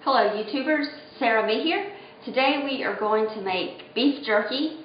Hello YouTubers, Sarah Me here. Today we are going to make beef jerky,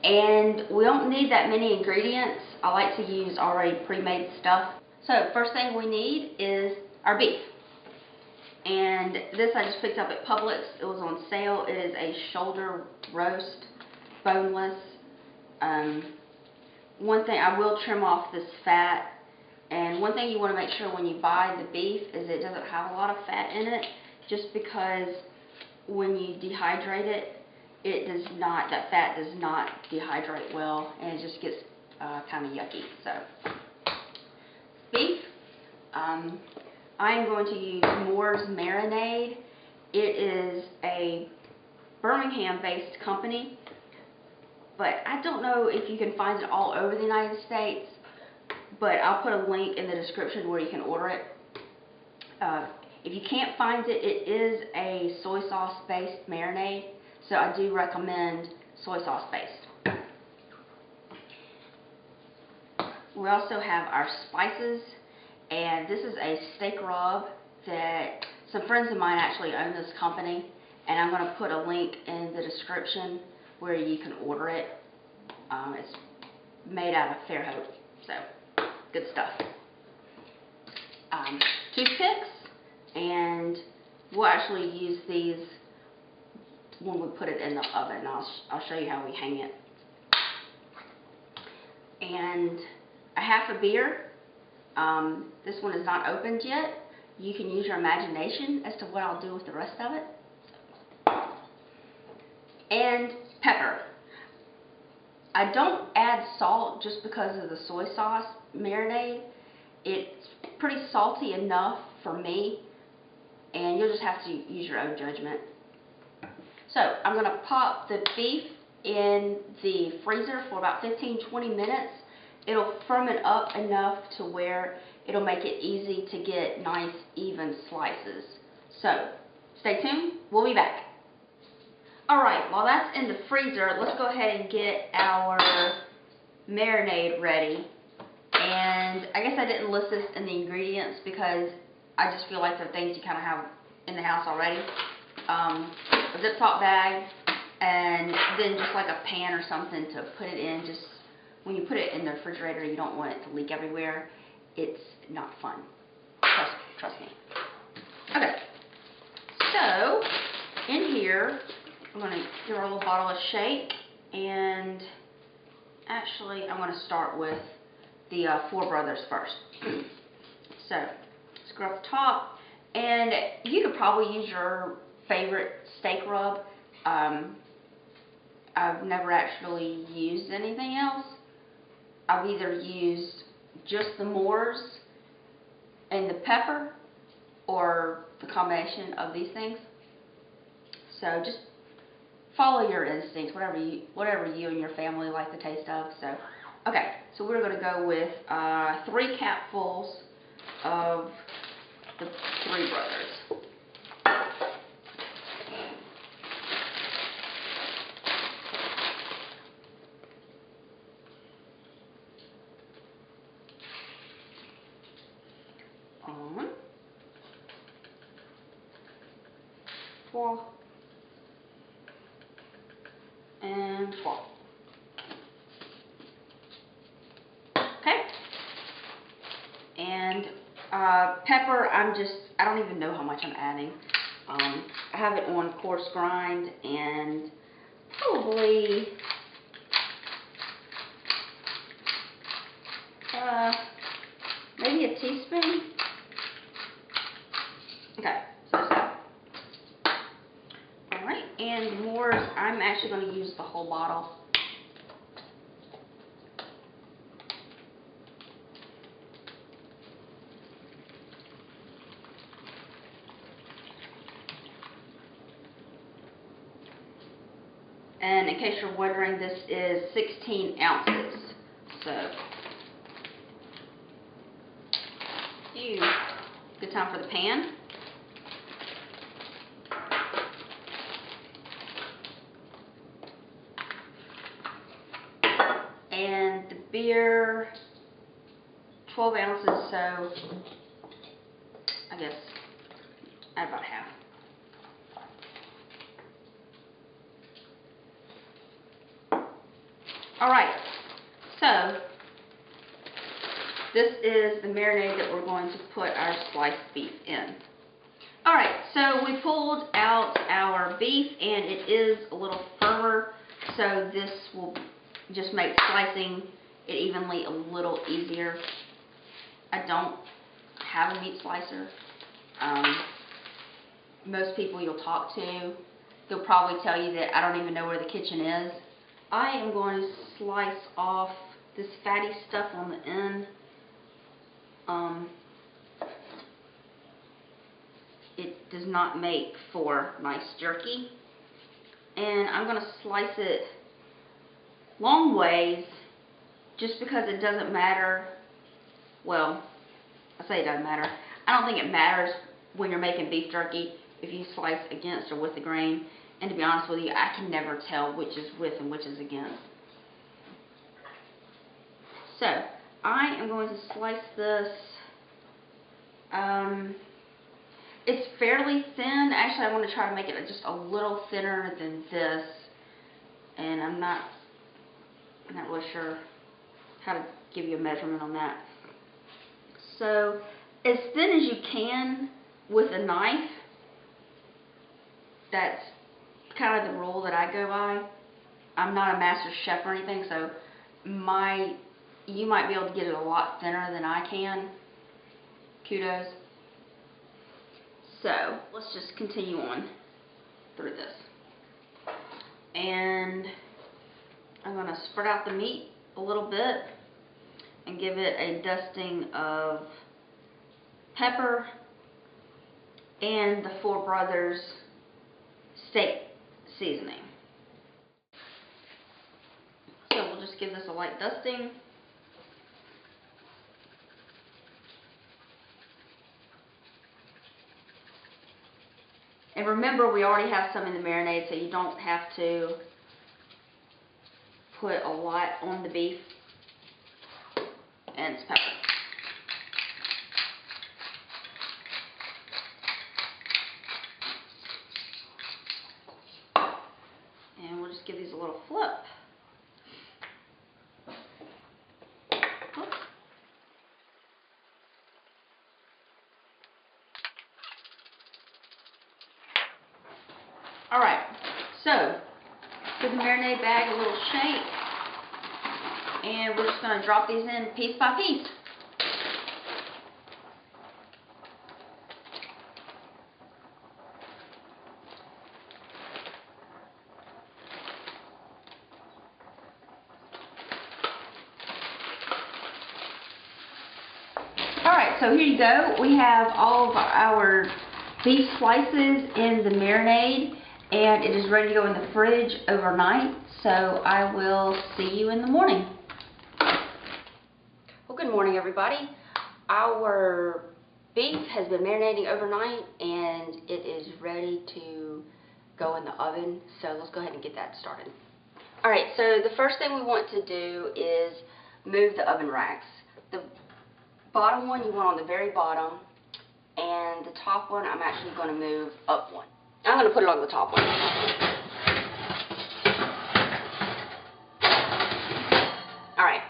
and we don't need that many ingredients. I like to use already pre-made stuff. So first thing we need is our beef. And this I just picked up at Publix. It was on sale. It is a shoulder roast, boneless. One thing, I will trim off this fat. And one thing you want to make sure when you buy the beef is it doesn't have a lot of fat in it, just because when you dehydrate it, that fat does not dehydrate well, and it just gets kind of yucky. So, beef. I am going to use Moore's Marinade. It is a Birmingham-based company, but I don't know if you can find it all over the United States. But I'll put a link in the description where you can order it. If you can't find it, it is a soy sauce based marinade, so I do recommend soy sauce based. We also have our spices, and this is a steak rub that some friends of mine actually own this company, and I'm going to put a link in the description where you can order it. It's made out of Fairhope, so good stuff. Toothpicks, and we'll actually use these when we put it in the oven. I'll show you how we hang it. And a half a beer. This one is not opened yet. You can use your imagination as to what I'll do with the rest of it. And pepper. I don't add salt just because of the soy sauce marinade. It's pretty salty enough for me, and you'll just have to use your own judgment. So I'm going to pop the beef in the freezer for about 15-20 minutes. It'll ferment up enough to where it'll make it easy to get nice even slices. So stay tuned, we'll be back. Alright, while that's in the freezer, let's go ahead and get our marinade ready. And I guess I didn't list this in the ingredients because I just feel like they're things you kind of have in the house already. A Ziploc bag, and then just like a pan or something to put it in. Just when you put it in the refrigerator, you don't want it to leak everywhere. It's not fun. Trust me. Okay, so in here, I'm going to give our little bottle a shake, and actually I'm going to start with the Four Brothers first. So, scrub the top, and you could probably use your favorite steak rub. I've never actually used anything else. I've either used just the Moore's and the pepper, or the combination of these things. So just follow your instincts, whatever you and your family like the taste of. So, okay, so we're going to go with 3 capfuls of the Three Brothers. On. 4. And 4. Okay. And pepper, I don't even know how much I'm adding. I have it on coarse grind, and probably maybe a teaspoon. Okay, so that's that. Alright, and Moore's, I'm actually going to use the whole bottle. And in case you're wondering, this is 16 ounces. So, good time for the pan. And the beer, 12 ounces, so I guess add about half. Alright, so this is the marinade that we're going to put our sliced beef in. Alright, so we pulled out our beef and it is a little firmer, so this will just make slicing it evenly a little easier. I don't have a meat slicer. Most people you'll talk to, they'll probably tell you that I don't even know where the kitchen is. I am going to slice off this fatty stuff on the end. It does not make for nice jerky. And I'm going to slice it long ways just because it doesn't matter. Well, I say it doesn't matter. I don't think it matters when you're making beef jerky if you slice against or with the grain. And to be honest with you, I can never tell which is with and which is against. So, I am going to slice this. It's fairly thin. Actually, I want to try to make it just a little thinner than this. And I'm not really sure how to give you a measurement on that. So, as thin as you can with a knife. That's kind of the rule that I go by. I'm not a master chef or anything, so you might be able to get it a lot thinner than I can. Kudos. So, let's just continue on through this. And I'm going to spread out the meat a little bit and give it a dusting of pepper and the Four Brothers steak seasoning. So we'll just give this a light dusting. And remember, we already have some in the marinade, so you don't have to put a lot on the beef. And it's pepper. And we'll just give these a little flip. Alright, so give the marinade bag a little shake, and we're just going to drop these in piece by piece. Alright, so here you go. We have all of our beef slices in the marinade, and it is ready to go in the fridge overnight, so I will see you in the morning. Well, good morning, everybody. Our beef has been marinating overnight, and it is ready to go in the oven, so let's go ahead and get that started. Alright, so the first thing we want to do is move the oven racks. The bottom one you want on the very bottom, and the top one I'm actually going to move up one. I'm going to put it on the top one. Alright.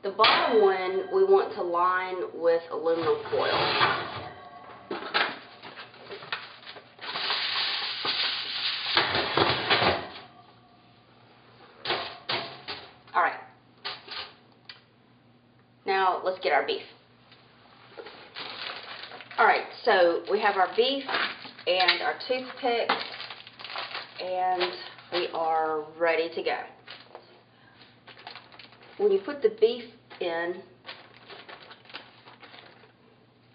The bottom one we want to line with aluminum foil. Alright. Now let's get our beef. Alright, so we have our beef and our toothpick, and we are ready to go. When you put the beef in,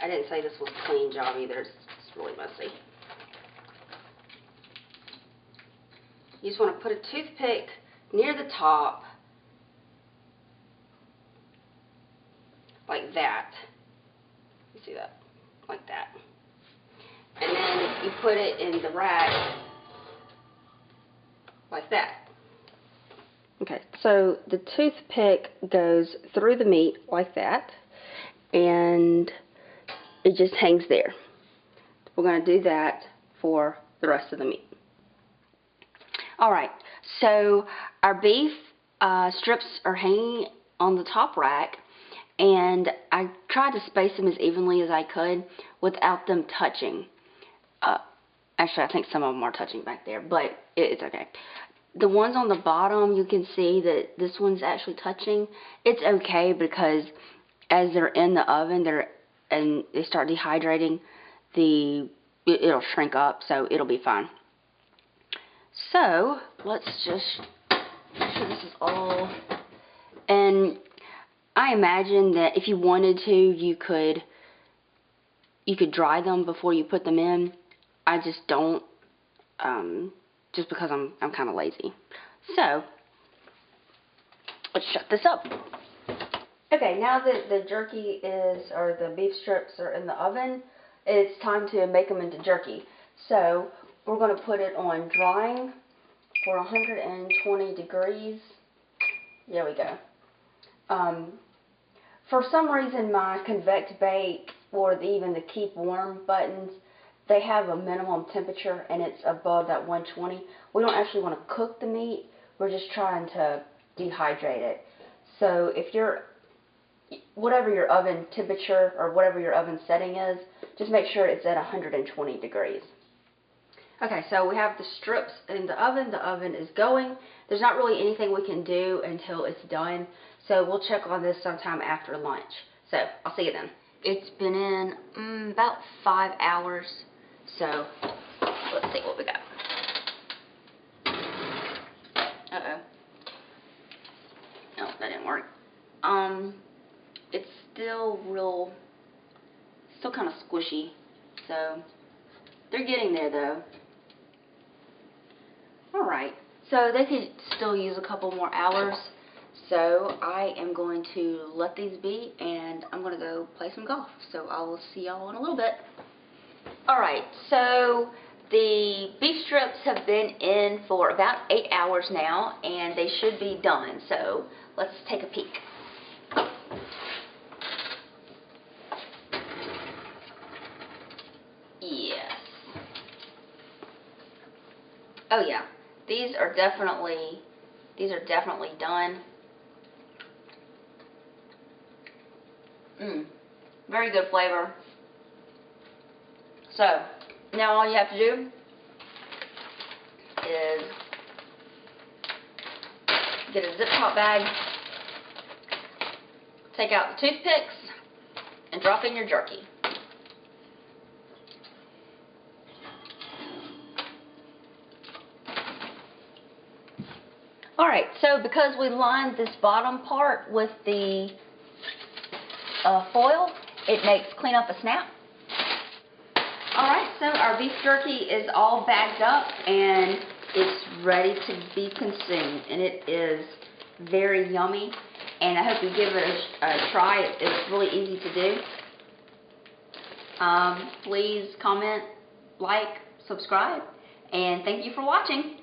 I didn't say this was a clean job either, it's really messy. You just want to put a toothpick near the top, like that. You see that? Like that. And then you put it in the rack like that. Okay, so the toothpick goes through the meat like that, and it just hangs there. We're going to do that for the rest of the meat. Alright, so Our beef strips are hanging on the top rack, and I tried to space them as evenly as I could without them touching. Actually, I think some of them are touching back there, but it's okay. The ones on the bottom, you can see that this one's actually touching. It's okay because as they're in the oven, and they start dehydrating, it'll shrink up, so it'll be fine. So let's just make sure this is all. And I imagine that if you wanted to, you could dry them before you put them in. I just don't, just because I'm kind of lazy. So let's shut this up. Okay, now that the jerky or the beef strips are in the oven, it's time to make them into jerky. So we're going to put it on drying for 120 degrees. There we go. For some reason, my convect bake or even the keep warm buttons, they have a minimum temperature and it's above that 120. We don't actually want to cook the meat. We're just trying to dehydrate it. So if whatever your oven temperature or whatever your oven setting is, just make sure it's at 120 degrees. Okay, so we have the strips in the oven. The oven is going. There's not really anything we can do until it's done. So we'll check on this sometime after lunch. So I'll see you then. It's been in about 5 hours. So let's see what we got. Uh-oh. No, that didn't work. It's still kind of squishy. So they're getting there though. Alright, so they could still use a couple more hours. So I am going to let these be, and I'm going to go play some golf. So I will see y'all in a little bit. Alright, so the beef strips have been in for about 8 hours now, and they should be done. So let's take a peek. Yes. Oh yeah, these are definitely done. Very good flavor. So, now all you have to do is get a Zip-Top bag, take out the toothpicks, and drop in your jerky. Alright, so because we lined this bottom part with the foil, it makes cleanup a snap. Alright, so our beef jerky is all bagged up and it's ready to be consumed, and it is very yummy, and I hope you give it a try. It's really easy to do. Please comment, like, subscribe, and thank you for watching.